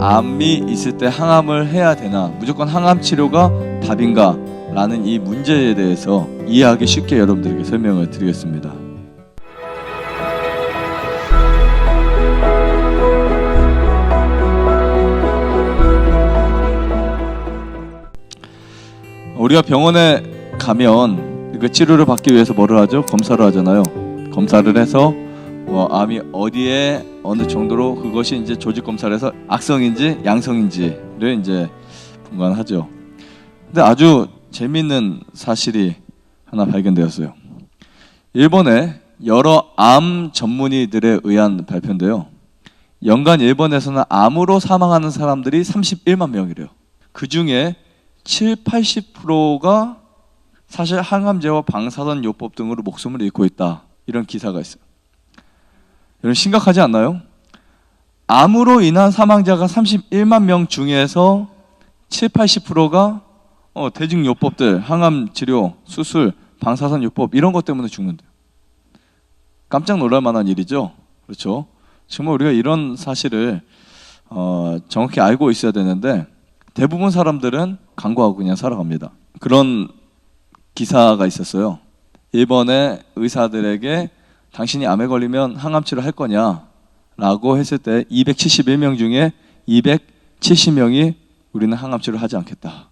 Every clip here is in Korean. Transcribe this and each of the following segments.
암이 있을 때 항암을 해야 되나, 무조건 항암 치료가 답인가 라는 이 문제에 대해서 이해하기 쉽게 여러분들에게 설명을 드리겠습니다. 우리가 병원에 가면 그 치료를 받기 위해서 뭐를 하죠? 검사를 하잖아요. 검사를 해서 암이 어디에 어느 정도로, 그것이 이제 조직 검사를 해서 악성인지 양성인지를 이제 분간하죠. 근데 아주 재미있는 사실이 하나 발견되었어요. 일본의 여러 암 전문의들에 의한 발표인데요. 연간 일본에서는 암으로 사망하는 사람들이 31만 명이래요. 그 중에 70~80%가 사실 항암제와 방사선 요법 등으로 목숨을 잃고 있다. 이런 기사가 있어요. 여러분 심각하지 않나요? 암으로 인한 사망자가 31만 명 중에서 70~80%가 대증요법들, 항암치료, 수술, 방사선요법 이런 것 때문에 죽는데요. 깜짝 놀랄 만한 일이죠. 그렇죠? 정말 우리가 이런 사실을 정확히 알고 있어야 되는데 대부분 사람들은 간과하고 그냥 살아갑니다. 그런 기사가 있었어요. 일본의 의사들에게 당신이 암에 걸리면 항암치료 할 거냐 라고 했을 때 271명 중에 270명이 우리는 항암치료를 하지 않겠다,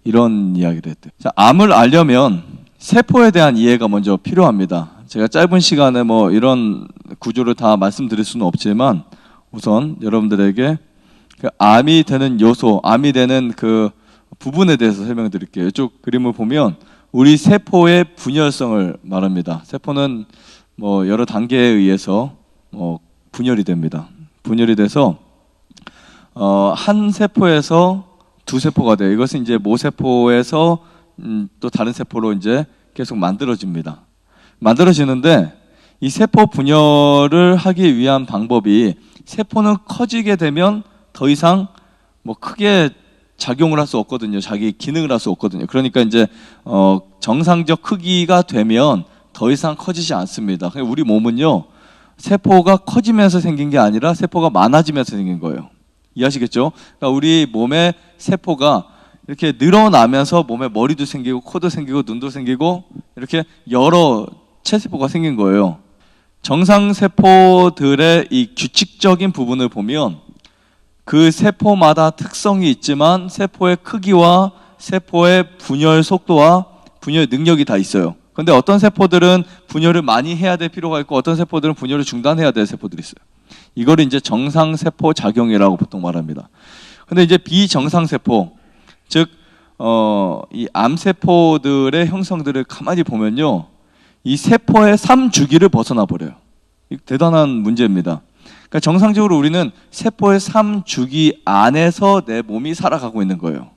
이런 이야기를 했대요. 자, 암을 알려면 세포에 대한 이해가 먼저 필요합니다. 제가 짧은 시간에 이런 구조를 다 말씀드릴 수는 없지만 우선 여러분들에게 그 암이 되는 요소, 암이 되는 그 부분에 대해서 설명드릴게요. 이쪽 그림을 보면 우리 세포의 분열성을 말합니다. 세포는 여러 단계에 의해서 분열이 됩니다. 분열이 돼서 한 세포에서 두 세포가 돼요. 이것은 이제 모세포에서 또 다른 세포로 이제 계속 만들어집니다. 만들어지는데 이 세포 분열을 하기 위한 방법이, 세포는 커지게 되면 더 이상 크게 작용을 할 수 없거든요. 자기 기능을 할 수 없거든요. 그러니까 이제 정상적 크기가 되면 더 이상 커지지 않습니다. 우리 몸은요, 세포가 커지면서 생긴 게 아니라 세포가 많아지면서 생긴 거예요. 이해하시겠죠? 그러니까 우리 몸의 세포가 이렇게 늘어나면서 몸에 머리도 생기고 코도 생기고 눈도 생기고 이렇게 여러 체세포가 생긴 거예요. 정상 세포들의 이 규칙적인 부분을 보면 그 세포마다 특성이 있지만 세포의 크기와 세포의 분열 속도와 분열 능력이 다 있어요. 근데 어떤 세포들은 분열을 많이 해야 될 필요가 있고 어떤 세포들은 분열을 중단해야 될 세포들이 있어요. 이걸 이제 정상 세포 작용이라고 보통 말합니다. 근데 이제 비정상 세포, 즉 이 암세포들의 형성들을 가만히 보면요, 이 세포의 삶 주기를 벗어나 버려요. 대단한 문제입니다. 그러니까 정상적으로 우리는 세포의 삶 주기 안에서 내 몸이 살아가고 있는 거예요.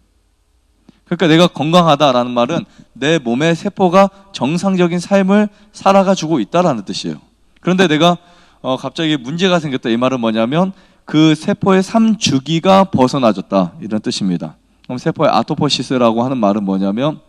그러니까 내가 건강하다라는 말은 내 몸의 세포가 정상적인 삶을 살아가 주고 있다라는 뜻이에요. 그런데 내가 갑자기 문제가 생겼다, 이 말은 뭐냐면 그 세포의 삶 주기가 벗어나졌다, 이런 뜻입니다. 그럼 세포의 아토포시스라고 하는 말은 뭐냐면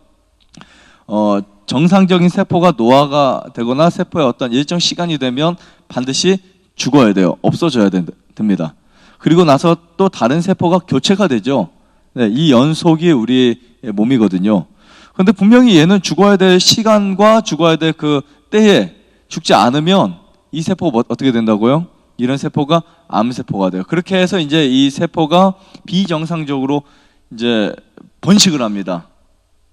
정상적인 세포가 노화가 되거나 세포의 어떤 일정 시간이 되면 반드시 죽어야 돼요. 없어져야 됩니다. 그리고 나서 또 다른 세포가 교체가 되죠. 네, 이 연속이 우리 몸이거든요. 그런데 분명히 얘는 죽어야 될 시간과 죽어야 될 그 때에 죽지 않으면 이 세포가 어떻게 된다고요? 이런 세포가 암세포가 돼요. 그렇게 해서 이제 이 세포가 비정상적으로 이제 번식을 합니다.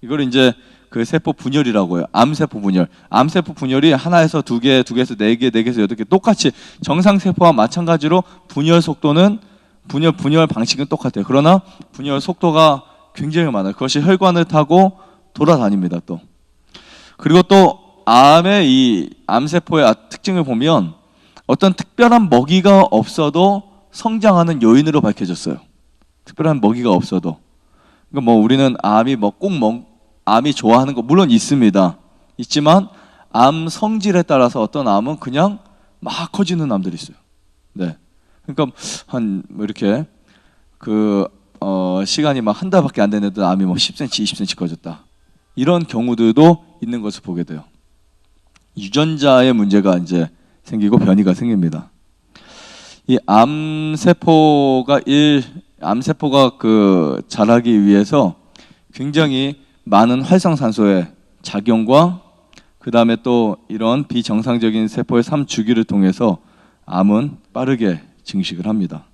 이걸 이제 그 세포 분열이라고 해요. 암세포 분열. 암세포 분열이 하나에서 두 개, 두 개에서 네 개, 네 개에서 여덟 개, 똑같이 정상 세포와 마찬가지로 분열 속도는 분열 방식은 똑같아요. 그러나 분열 속도가 굉장히 많아요. 그것이 혈관을 타고 돌아다닙니다. 또 그리고 또 암의 이 암세포의 특징을 보면 어떤 특별한 먹이가 없어도 성장하는 요인으로 밝혀졌어요. 특별한 먹이가 없어도. 그러니까 우리는 암이 암이 좋아하는 거 물론 있습니다. 있지만 암 성질에 따라서 어떤 암은 그냥 막 커지는 암들이 있어요. 네. 그러니까 이렇게 시간이 막 한 달밖에 안 됐는데 암이 10cm, 20cm 커졌다. 이런 경우들도 있는 것을 보게 돼요. 유전자의 문제가 이제 생기고 변이가 생깁니다. 이 암세포가 그 자라기 위해서 굉장히 많은 활성산소의 작용과 그 다음에 또 이런 비정상적인 세포의 삶 주기를 통해서 암은 빠르게 증식을 합니다.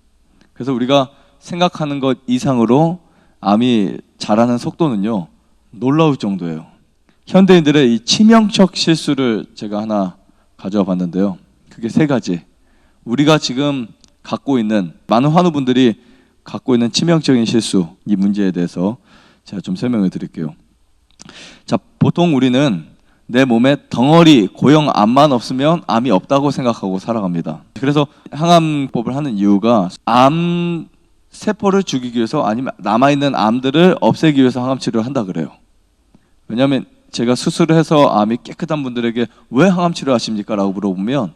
그래서 우리가 생각하는 것 이상으로 암이 자라는 속도는요, 놀라울 정도예요. 현대인들의 이 치명적 실수를 제가 하나 가져와 봤는데요. 그게 세 가지. 우리가 지금 갖고 있는, 많은 환우분들이 갖고 있는 치명적인 실수, 이 문제에 대해서 제가 좀 설명을 드릴게요. 자, 보통 우리는 내 몸에 덩어리, 고형 암만 없으면 암이 없다고 생각하고 살아갑니다. 그래서 항암법을 하는 이유가 암 세포를 죽이기 위해서, 아니면 남아있는 암들을 없애기 위해서 항암 치료를 한다 그래요. 왜냐하면 제가 수술을 해서 암이 깨끗한 분들에게 왜 항암 치료 하십니까? 라고 물어보면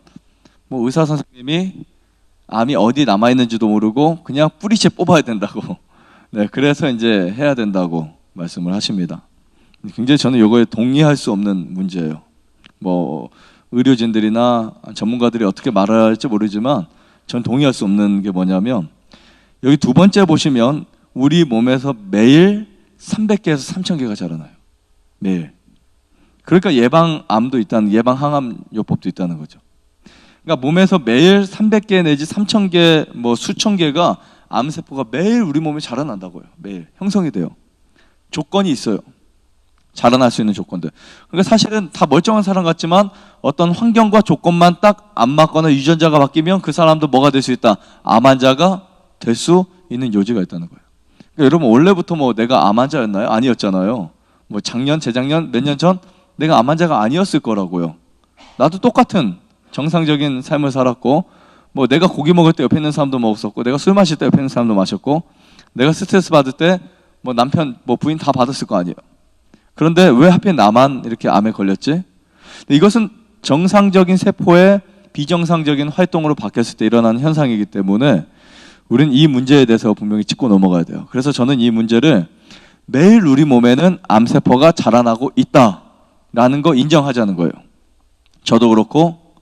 뭐 의사 선생님이 암이 어디 남아있는지도 모르고 그냥 뿌리채 뽑아야 된다고, 네, 그래서 이제 해야 된다고 말씀을 하십니다. 굉장히 저는 이거에 동의할 수 없는 문제예요. 뭐 의료진들이나 전문가들이 어떻게 말해야 할지 모르지만 전 동의할 수 없는 게 뭐냐면, 여기 두 번째 보시면 우리 몸에서 매일 300개에서 3000개가 자라나요. 매일. 그러니까 예방암도 있다는, 예방항암요법도 있다는 거죠. 그러니까 몸에서 매일 300개 내지 3000개, 뭐 수천 개가 암세포가 매일 우리 몸에 자라난다고요. 매일 형성이 돼요. 조건이 있어요. 자라날 수 있는 조건들. 그러니까 사실은 다 멀쩡한 사람 같지만 어떤 환경과 조건만 딱 안 맞거나 유전자가 바뀌면 그 사람도 뭐가 될 수 있다? 암 환자가 될 수 있는 요지가 있다는 거예요. 그러니까 여러분 원래부터 뭐 내가 암 환자였나요? 아니었잖아요. 뭐 작년, 재작년, 몇 년 전 내가 암 환자가 아니었을 거라고요. 나도 똑같은 정상적인 삶을 살았고, 뭐 내가 고기 먹을 때 옆에 있는 사람도 먹었었고, 내가 술 마실 때 옆에 있는 사람도 마셨고, 내가 스트레스 받을 때 뭐 남편, 뭐 부인 다 받았을 거 아니에요. 그런데 왜 하필 나만 이렇게 암에 걸렸지? 이것은 정상적인 세포의 비정상적인 활동으로 바뀌었을 때 일어나는 현상이기 때문에 우리는 이 문제에 대해서 분명히 짚고 넘어가야 돼요. 그래서 저는 이 문제를 매일 우리 몸에는 암세포가 자라나고 있다라는 거 인정하자는 거예요. 저도 그렇고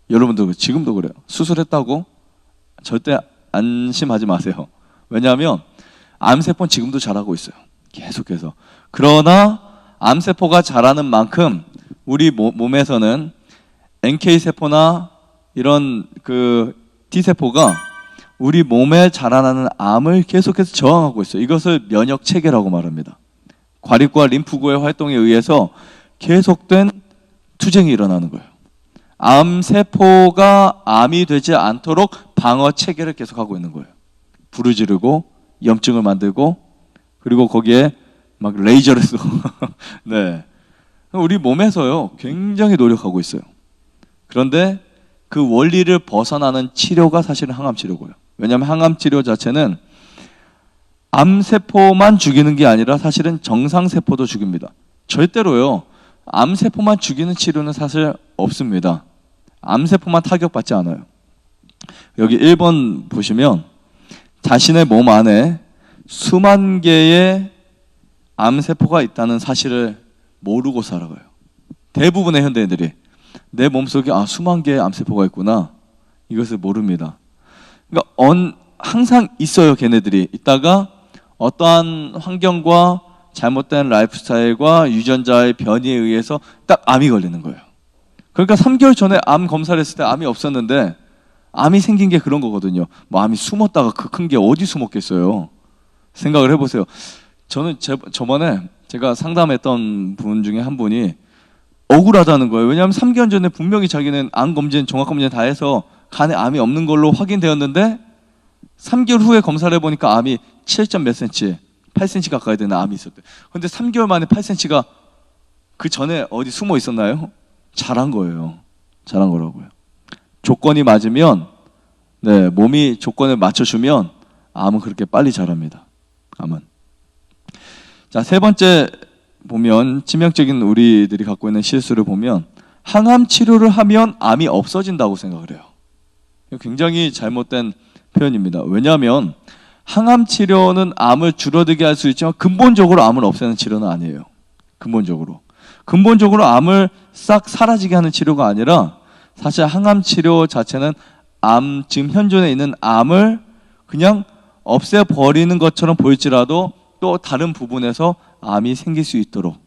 여러분도 지금도 그래요. 수술했다고 절대 안심하지 마세요. 왜냐하면 암세포는 지금도 자라고 있어요. 계속해서. 그러나 암세포가 자라는 만큼 우리 몸에서는 NK세포나 이런 그 T세포가 우리 몸에 자라나는 암을 계속해서 저항하고 있어요. 이것을 면역체계라고 말합니다. 과립과 림프구의 활동에 의해서 계속된 투쟁이 일어나는 거예요. 암세포가 암이 되지 않도록 방어체계를 계속하고 있는 거예요. 불을 지르고 염증을 만들고, 그리고 거기에 막 레이저를 쏘고 네, 우리 몸에서요 굉장히 노력하고 있어요. 그런데 그 원리를 벗어나는 치료가 사실은 항암치료고요. 왜냐하면 항암치료 자체는 암세포만 죽이는 게 아니라 사실은 정상세포도 죽입니다. 절대로요 암세포만 죽이는 치료는 사실 없습니다. 암세포만 타격받지 않아요. 여기 1번 보시면 자신의 몸 안에 수만 개의 암세포가 있다는 사실을 모르고 살아가요. 대부분의 현대인들이 내 몸속에 수만 개의 암세포가 있구나, 이것을 모릅니다. 그러니까 항상 있어요. 걔네들이 있다가 어떠한 환경과 잘못된 라이프 스타일과 유전자의 변이에 의해서 딱 암이 걸리는 거예요. 그러니까 3개월 전에 암 검사를 했을 때 암이 없었는데 암이 생긴 게 그런 거거든요. 뭐 암이 숨었다가 그 큰 게 어디 숨었겠어요. 생각을 해보세요. 저는 저번에 제가 상담했던 분 중에 한 분이 억울하다는 거예요. 왜냐하면 3개월 전에 분명히 자기는 암 검진, 종합 검진 다 해서 간에 암이 없는 걸로 확인되었는데 3개월 후에 검사를 해보니까 암이 7점 몇 cm, 8cm 가까이 되는 암이 있었대요. 근데 3개월 만에 8cm가 그 전에 어디 숨어 있었나요? 자란 거예요. 자란 거라고요. 조건이 맞으면, 네, 몸이 조건을 맞춰주면 암은 그렇게 빨리 자랍니다. 암은. 자, 세 번째 보면 치명적인 우리들이 갖고 있는 실수를 보면 항암 치료를 하면 암이 없어진다고 생각을 해요. 굉장히 잘못된 표현입니다. 왜냐하면 항암 치료는 암을 줄어들게 할 수 있지만 근본적으로 암을 없애는 치료는 아니에요. 근본적으로 암을 싹 사라지게 하는 치료가 아니라, 사실 항암 치료 자체는 지금 현존에 있는 암을 그냥 없애버리는 것처럼 보일지라도 또 다른 부분에서 암이 생길 수 있도록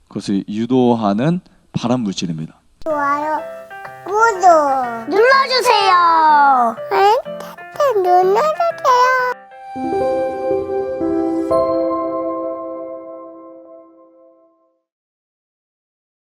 그것을 유도하는 발암 물질입니다. 좋아요, 구독 눌러주세요. 눌러주세요.